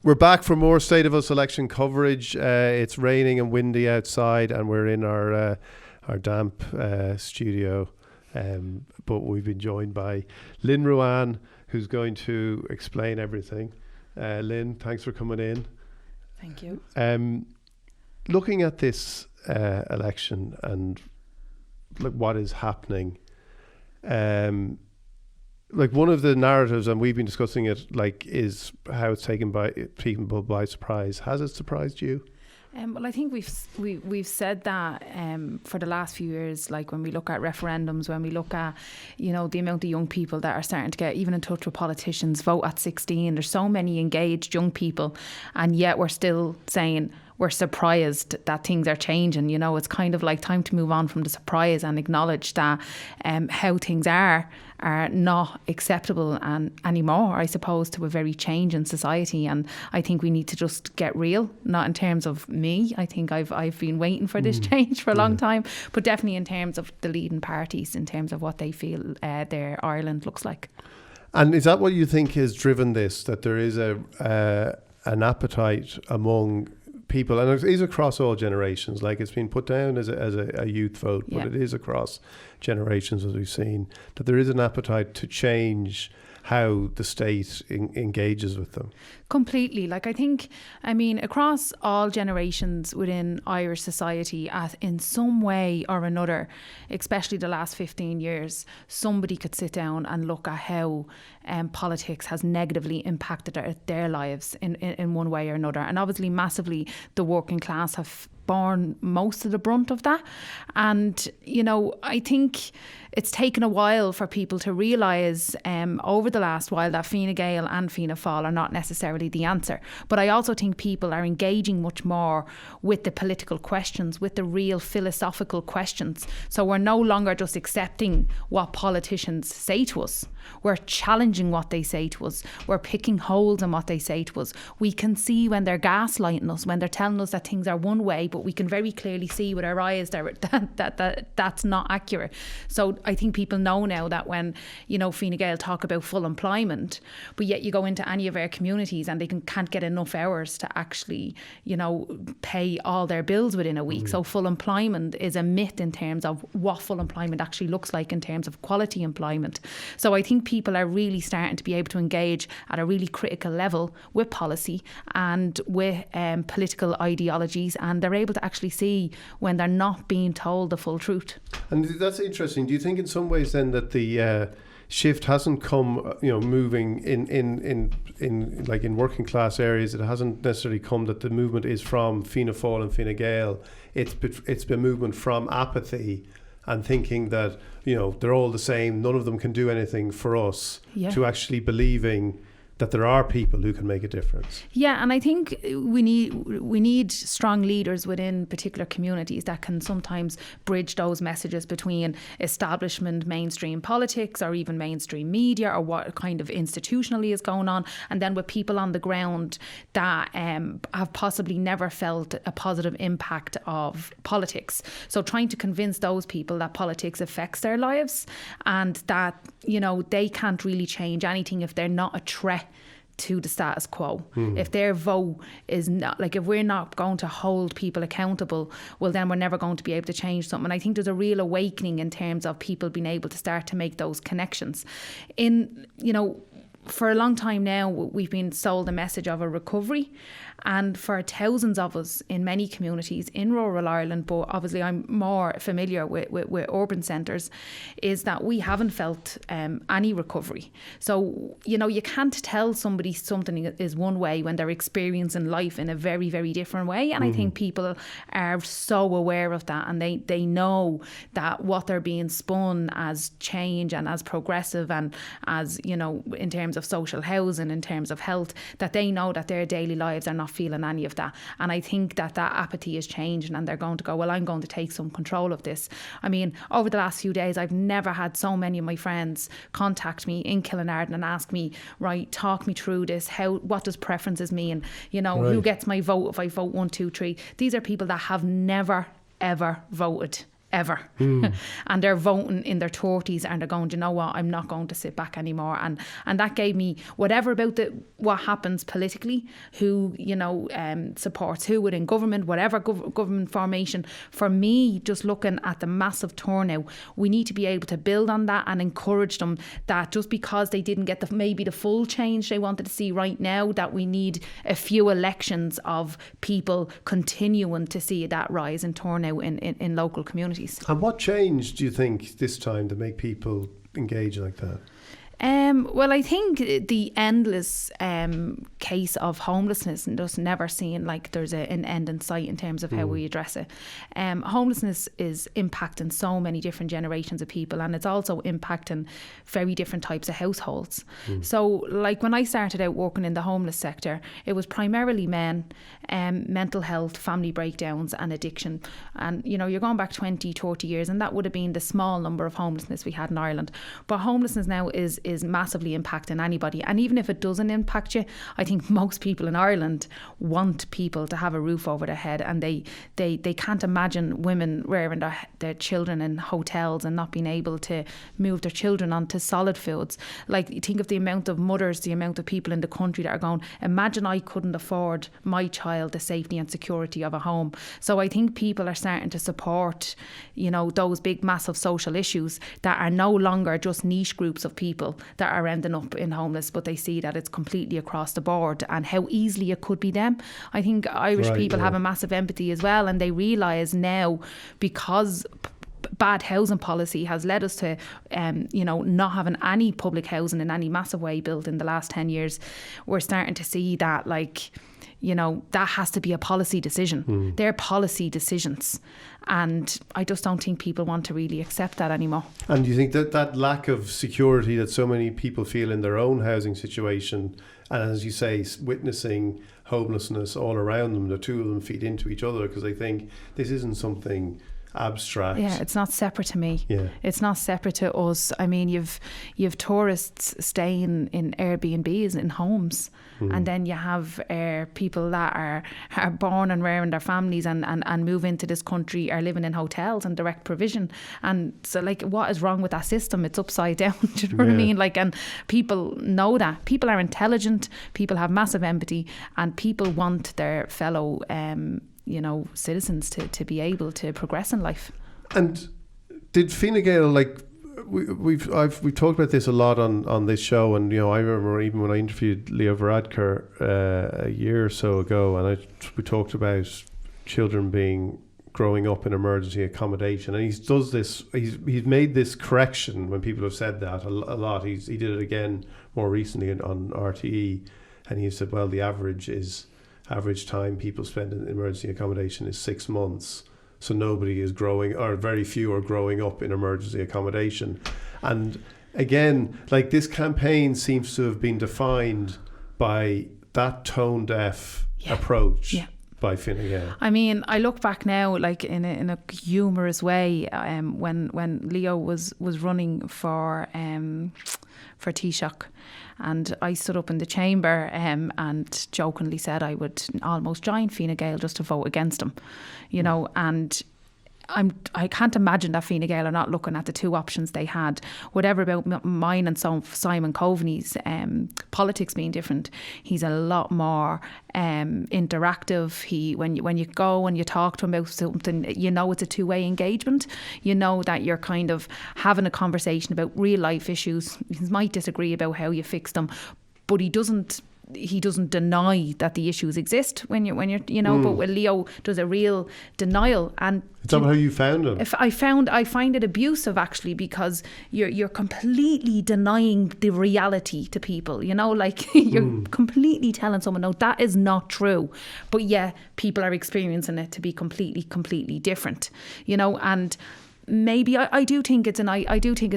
We're back for more State of Us election coverage. It's raining and windy outside, and we're in our damp studio. But we've been joined by Lynn Ruane, who's going to explain everything. Lynn, thanks for coming in. Thank you. Looking at this election and like what is happening, like one of the narratives, and we've been discussing it, like, is how it's taken by people by surprise. Has it surprised you? Well, I think we've said that for the last few years. Like when we look at referendums, when we look at the amount of young people that are starting to get even in touch with politicians, vote at 16. There's so many engaged young people, and yet we're still saying we're surprised that things are changing. It's kind of like time to move on from the surprise and acknowledge that how things are not acceptable anymore, I suppose, to a very changing society. And I think we need to just get real, not in terms of me. I think I've been waiting for this change for a long time, but definitely in terms of the leading parties, in terms of what they feel their Ireland looks like. And is that what you think has driven this, that there is an appetite among people, and it is across all generations? Like, it's been put down as a youth vote, but it is across generations, as we've seen, that there is an appetite to change how the state engages with them. Completely. Like, I mean, across all generations within Irish society, in some way or another, especially the last 15 years, somebody could sit down and look at how politics has negatively impacted their lives in one way or another. And obviously, massively, the working class have borne most of the brunt of that. And, I think it's taken a while for people to realise over the last while that Fine Gael and Fianna Fáil are not necessarily the answer. But I also think people are engaging much more with the political questions, with the real philosophical questions. So we're no longer just accepting what politicians say to us. We're challenging what they say to us. We're picking holes in what they say to us. We can see when they're gaslighting us, when they're telling us that things are one way, but we can very clearly see with our eyes that that's not accurate. So I think people know now that when, Fine Gael talk about full employment, but yet you go into any of our communities and they can't get enough hours to actually, pay all their bills within a week. So full employment is a myth in terms of what full employment actually looks like in terms of quality employment. So I think people are really starting to be able to engage at a really critical level with policy and with political ideologies, and they're able to actually see when they're not being told the full truth. And that's interesting. Do you think in some ways then that the shift hasn't come, moving in working class areas, it hasn't necessarily come that the movement is from Fianna Fáil and Fine Gael? It's been movement from apathy and thinking that, they're all the same, none of them can do anything for us, to actually believing that there are people who can make a difference. Yeah, and I think we need strong leaders within particular communities that can sometimes bridge those messages between establishment, mainstream politics, or even mainstream media, or what kind of institutionally is going on, and then with people on the ground that have possibly never felt a positive impact of politics. So trying to convince those people that politics affects their lives and that, they can't really change anything if they're not a threat to the status quo. If their vote is not, like, if we're not going to hold people accountable, well, then we're never going to be able to change something. And I think there's a real awakening in terms of people being able to start to make those connections. For a long time now, we've been sold a message of a recovery, and for thousands of us in many communities in rural Ireland, but obviously I'm more familiar with urban centres, is that we haven't felt any recovery. So, you can't tell somebody something is one way when they're experiencing life in a very, very different way. And I think people are so aware of that, and they know that what they're being spun as change and as progressive and as, in terms of social housing, in terms of health, that they know that their daily lives are not feeling any of that. And I think that apathy is changing, and they're going to go, well, I'm going to take some control of this. I mean, over the last few days, I've never had so many of my friends contact me in Killinarden and ask me, right, talk me through this. What does preferences mean? Right. Who gets my vote if I vote 1, 2, 3? These are people that have never, ever voted ever. And they're voting in their 30s and they're going, you know what, I'm not going to sit back anymore. And that gave me, whatever about what happens politically, who, supports who within government, whatever government formation, for me, just looking at the massive turnout, we need to be able to build on that and encourage them that just because they didn't get maybe the full change they wanted to see right now, that we need a few elections of people continuing to see that rise in turnout in local communities. And what changed, do you think, this time to make people engage like that? Well, I think the endless case of homelessness and just never seeing like there's an end in sight in terms of how we address it. Homelessness is impacting so many different generations of people, and it's also impacting very different types of households. So like when I started out working in the homeless sector, it was primarily men, mental health, family breakdowns and addiction. And you're going back 20, 30 years and that would have been the small number of homelessness we had in Ireland. But homelessness now is massively impacting anybody, and even if it doesn't impact you, I think most people in Ireland want people to have a roof over their head, and they can't imagine women rearing their children in hotels and not being able to move their children onto solid foods. Like, you think of the amount of mothers, the amount of people in the country that are going, imagine I couldn't afford my child the safety and security of a home. So I think people are starting to support those big massive social issues that are no longer just niche groups of people that are ending up in homeless, but they see that it's completely across the board and how easily it could be them. I think Irish people have a massive empathy as well, and they realise now, because bad housing policy has led us to not having any public housing in any massive way built in the last 10 years, we're starting to see that that has to be a policy decision. They're policy decisions. And I just don't think people want to really accept that anymore. And do you think that lack of security that so many people feel in their own housing situation, and as you say, witnessing homelessness all around them, the two of them feed into each other, because they think this isn't something abstract. Yeah, it's not separate to me. Yeah. It's not separate to us. I mean, you've tourists staying in Airbnbs in homes, and then you have people that are born and rearing their families and move into this country, are living in hotels and direct provision. And so, like, what is wrong with that system? It's upside down. Do you know what I mean? Like, and people know that. People are intelligent. People have massive empathy, and people want their fellow citizens to be able to progress in life. And did Fine Gael, like, we've talked about this a lot on this show, and I remember even when I interviewed Leo Varadkar a year or so ago, and we talked about children growing up in emergency accommodation, and he's made this correction when people have said that a lot. He did it again more recently on RTE, and he said, well, the average time people spend in emergency accommodation is 6 months. So nobody is growing, or very few are growing up in emergency accommodation. And again, like, this campaign seems to have been defined by that tone deaf approach by Fine Gael. I mean, I look back now, like, in a humorous way, when Leo was running for Taoiseach, and I stood up in the chamber and jokingly said I would almost join Fine Gael just to vote against him, and I can't imagine that Fine Gael are not looking at the two options they had. Whatever about mine and Simon Coveney's politics being different, he's a lot more interactive. When you go and you talk to him about something, it's a two-way engagement. That you're kind of having a conversation about real life issues. You might disagree about how you fix them, but he doesn't deny that the issues exist when you're but with Leo does a real denial. And is that how you found him? I find it abusive, actually, because you're completely denying the reality to people, like you're completely telling someone, no, that is not true, but people are experiencing it to be completely different, and maybe I do think it's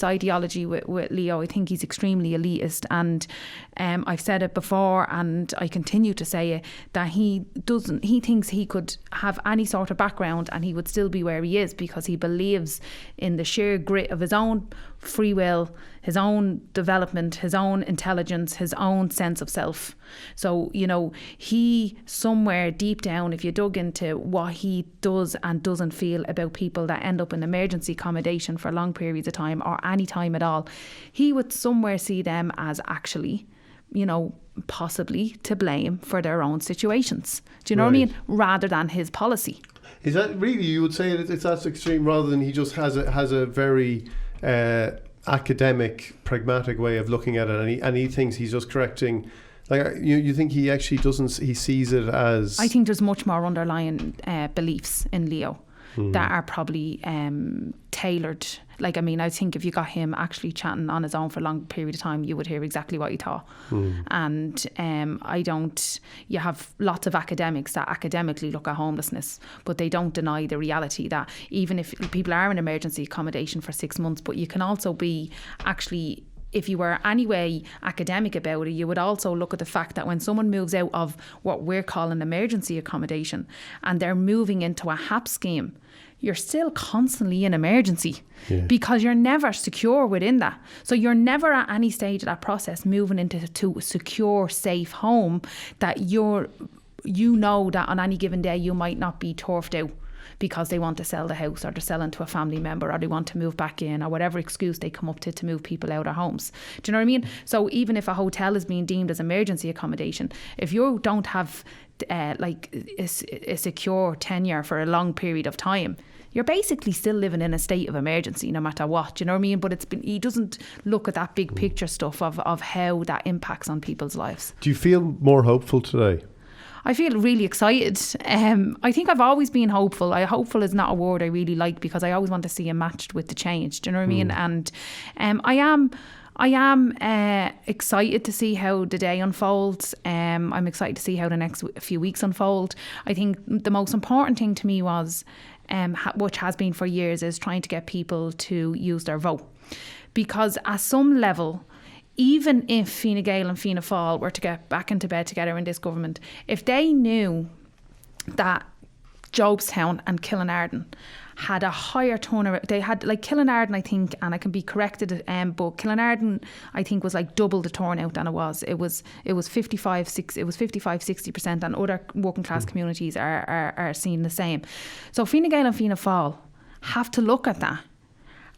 ideology with Leo. I think he's extremely elitist, and I've said it before and I continue to say it, that he thinks he could have any sort of background and he would still be where he is because he believes in the sheer grit of his own free will, his own development, his own intelligence, his own sense of self. So, you know, he somewhere deep down, if you dug into what he does and doesn't feel about people that end up in emergency accommodation for long periods of time or any time at all, he would somewhere see them as actually, you know, possibly to blame for their own situations. Do you know what I mean? Rather than his policy. Is that really, you would say it's that extreme, rather than he just has a very academic, pragmatic way of looking at it, and he thinks he's just correcting. Like, you think he actually doesn't, he sees it as... I think there's much more underlying beliefs in Leo that are probably tailored. Like, I mean, I think if you got him actually chatting on his own for a long period of time, you would hear exactly what he thought. And you have lots of academics that academically look at homelessness, but they don't deny the reality that even if people are in emergency accommodation for 6 months, but you can also be actually... If you were anyway academic about it, you would also look at the fact that when someone moves out of what we're calling emergency accommodation and they're moving into a HAP scheme, you're still constantly in emergency because you're never secure within that. So you're never at any stage of that process moving into a secure, safe home that you know that on any given day you might not be turfed out because they want to sell the house, or they're selling to a family member, or they want to move back in, or whatever excuse they come up to move people out of homes. Do you know what I mean? So even if a hotel is being deemed as emergency accommodation, if you don't have like a secure tenure for a long period of time, you're basically still living in a state of emergency no matter what. Do you know what I mean? But he doesn't look at that big picture stuff of how that impacts on people's lives. Do you feel more hopeful today? I feel really excited. I think I've always been hopeful. Hopeful is not a word I really like because I always want to see it matched with the change. Do you know what I mean? And I am excited to see how the day unfolds. I'm excited to see how the next few weeks unfold. I think the most important thing to me was, which has been for years, is trying to get people to use their vote. Because at some level, even if Fine Gael and Fianna Fáil were to get back into bed together in this government, if they knew that Jobestown and Killinarden had a higher turnout, they had, like, Killinarden, I think, and I can be corrected, but Killinarden, I think, was like double the turnout than it was. It was 55-60%, and other working class communities are seeing the same. So Fine Gael and Fianna Fáil have to look at that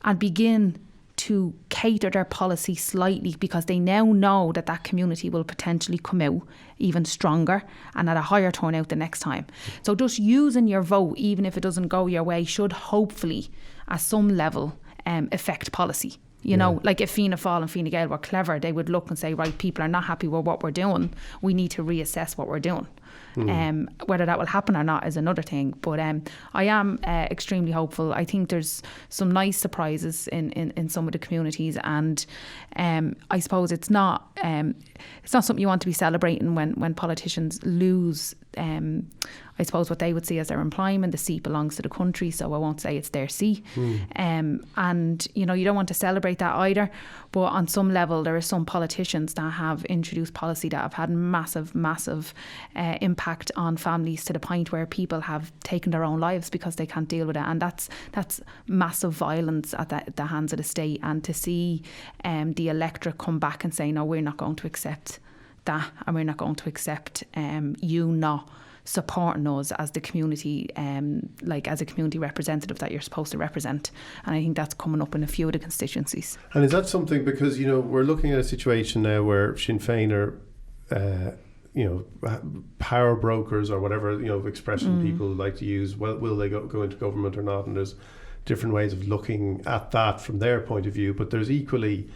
and begin to cater their policy slightly, because they now know that that community will potentially come out even stronger and at a higher turnout the next time. So just using your vote, even if it doesn't go your way, should hopefully at some level affect policy. You know, like if Fianna Fáil and Fine Gael were clever, they would look and say, right, people are not happy with what we're doing, we need to reassess what we're doing. Whether that will happen or not is another thing, but I am extremely hopeful. I think there's some nice surprises in some of the communities, and I suppose it's not something you want to be celebrating when politicians lose I suppose what they would see as their employment. The seat belongs to the country, so I won't say it's their seat. And, you know, you don't want to celebrate that either. But on some level, there are some politicians that have introduced policy that have had massive impact on families, to the point where people have taken their own lives because they can't deal with it. And that's massive violence at the hands of the state. And to see the electorate come back and say, no, we're not going to accept that, and we're not going to accept you not supporting us as the community, like as a community representative that you're supposed to represent. And I think that's coming up in a few of the constituencies. And is that something, because, you know, we're looking at a situation now where Sinn Féin are, you know, power brokers, or whatever, you know, expression people like to use. Well, will they go into government or not? And there's different ways of looking at that from their point of view. But there's equally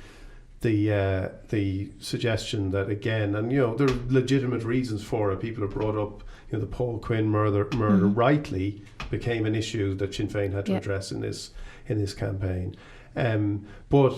the suggestion that, again, and, you know, there are legitimate reasons for it. People have brought up, you know, the Paul Quinn murder rightly became an issue that Sinn Féin had to address in this campaign. But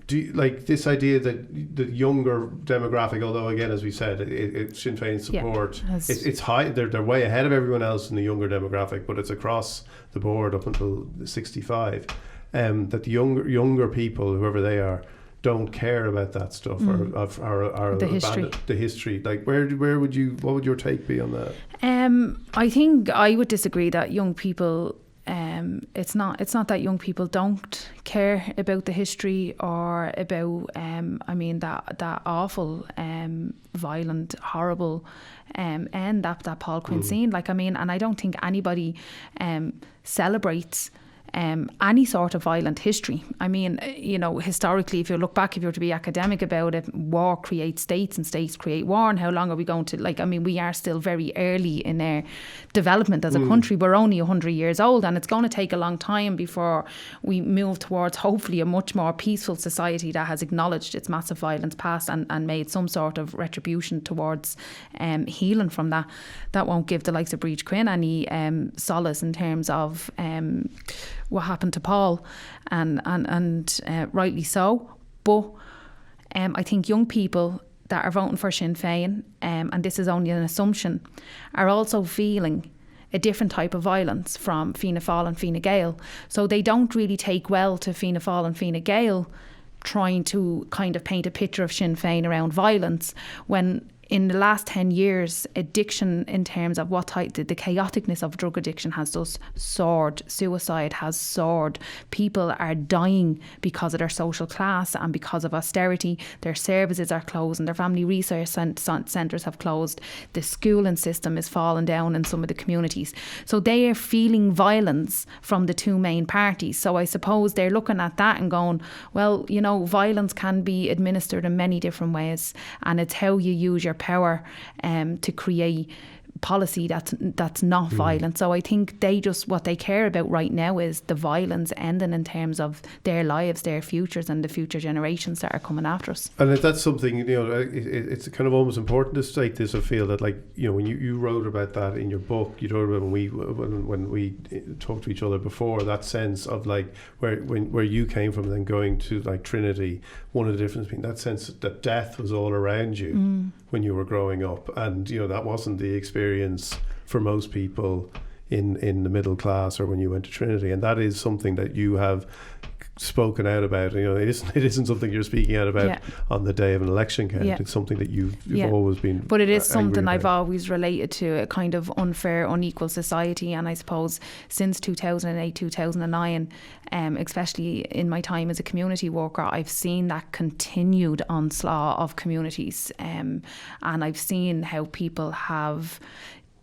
do you, like this idea that the younger demographic, although again, as we said, it Sinn Féin support, it's high. They're way ahead of everyone else in the younger demographic, but it's across the board up until 65. That the younger people, whoever they are, don't care about that stuff, or the history. Like, what would your take be on that? I think I would disagree that young people it's not that young people don't care about the history or about that awful violent, horrible end that Paul Quinn seen. And I don't think anybody celebrates any sort of violent history. Historically, if you look back, if you were to be academic about it, war creates states and states create war. And how long are we going to, we are still very early in our development as a country. We're only 100 years old, and it's going to take a long time before we move towards, hopefully, a much more peaceful society that has acknowledged its massive violence past and made some sort of retribution towards healing from that. That won't give the likes of Breach Quinn any solace in terms of what happened to Paul, and rightly so. But I think young people that are voting for Sinn Féin, and this is only an assumption, are also feeling a different type of violence from Fianna Fáil and Fine Gael. So they don't really take well to Fianna Fáil and Fine Gael trying to kind of paint a picture of Sinn Féin around violence, when in the last 10 years, addiction in terms of the chaoticness of drug addiction has just soared. Suicide has soared. People are dying because of their social class and because of austerity. Their services are closed and their family resource centres have closed. The schooling system is falling down in some of the communities. So they are feeling violence from the two main parties. So I suppose they're looking at that and going, well, violence can be administered in many different ways, and it's how you use your power to create policy that's not violent. So I think what they care about right now is the violence ending in terms of their lives, their futures, and the future generations that are coming after us. And if that's something, it's kind of almost important to state this. I feel that, when you wrote about that in your book, you wrote about when we talked to each other before, that sense of where you came from, and then going to Trinity. One of the differences between that sense that death was all around you when you were growing up, and that wasn't the experience for most people in the middle class or when you went to Trinity. And that is something that you have spoken out about. It isn't something you're speaking out about on the day of an election count. It's something that you've always been. But it is something I've always related to, a kind of unfair, unequal society. And I suppose since 2008, 2009, especially in my time as a community worker, I've seen that continued onslaught of communities, and I've seen how people have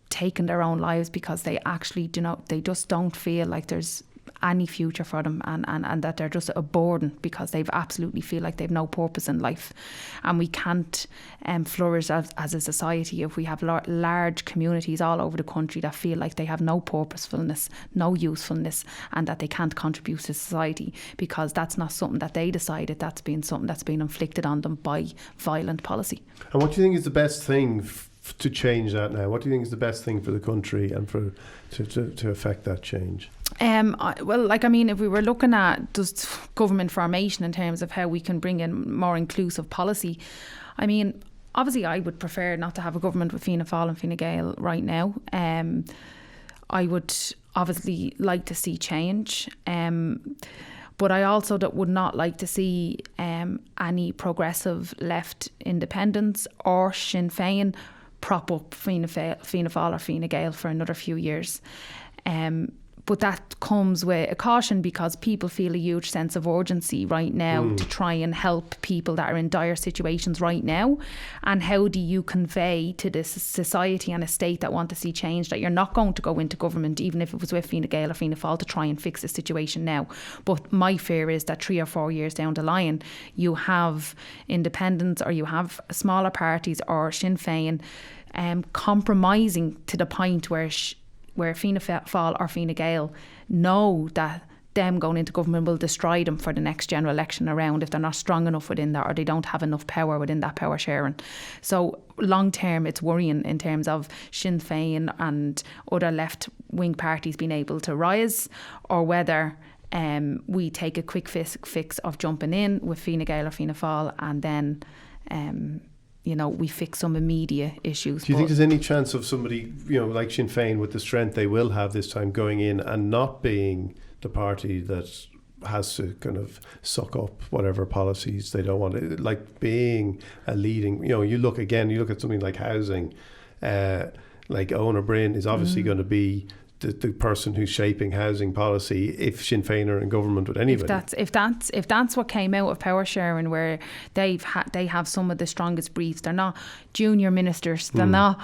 taken their own lives because they actually they just don't feel like there's any future for them, and that they're just a burden because they've absolutely feel like they've no purpose in life. And we can't flourish as a society if we have large communities all over the country that feel like they have no purposefulness, no usefulness, and that they can't contribute to society, because that's not something that they decided. That's been something that's been inflicted on them by violent policy. And what do you think is the best thing to change that now? What do you think is the best thing for the country and to affect that change? If we were looking at just government formation in terms of how we can bring in more inclusive policy, obviously I would prefer not to have a government with Fianna Fáil and Fine Gael right now. I would obviously like to see change, but I also would not like to see any progressive left independents or Sinn Féin prop up Fianna Fáil or Fine Gael for another few years. But that comes with a caution, because people feel a huge sense of urgency right now to try and help people that are in dire situations right now. And how do you convey to this society and a state that want to see change that you're not going to go into government, even if it was with Fine Gael or Fianna Fáil, to try and fix the situation now? But my fear is that 3 or 4 years down the line, you have independents or you have smaller parties or Sinn Féin compromising to the point where Fianna Fáil or Fine Gael know that them going into government will destroy them for the next general election around if they're not strong enough within that, or they don't have enough power within that power sharing. So long term, it's worrying in terms of Sinn Féin and other left wing parties being able to rise, or whether we take a quick fix of jumping in with Fine Gael or Fianna Fáil, and then we fix some immediate issues. Do you think there's any chance of somebody, like Sinn Féin, with the strength they will have this time, going in and not being the party that has to kind of suck up whatever policies they don't want, like being a leading, you look at something like housing, like Owen O'Brien is obviously going to be the person who's shaping housing policy if Sinn Féin are in government with anybody. If that's what came out of power sharing, where they have some of the strongest briefs. They're not junior ministers. They're not,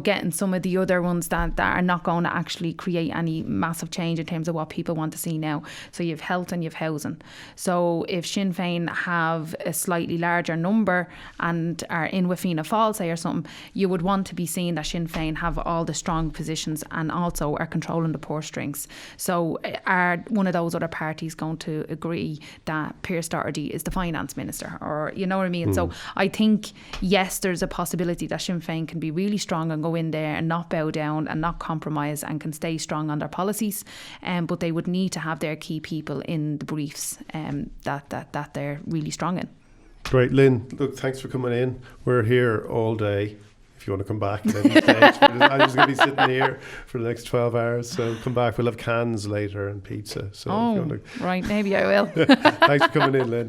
getting some of the other ones that are not going to actually create any massive change in terms of what people want to see now. So you've health and you've housing. So if Sinn Féin have a slightly larger number and are in with Fianna Fáil, say, or something, you would want to be seeing that Sinn Féin have all the strong positions and also are controlling the purse strings. So are one of those other parties going to agree that Pierce Doherty is the finance minister, or you know what I mean? So I think, yes, there's a possibility that Sinn Féin can be really strong and go in there and not bow down and not compromise and can stay strong on their policies, but they would need to have their key people in the briefs that they're really strong in. Great, Lynn, look, thanks for coming in. We're here all day. If you want to come back at any stage. I'm just going to be sitting here for the next 12 hours, so come back. We'll have cans later and pizza. So if you want to... right, maybe I will. Thanks for coming in, Lynn.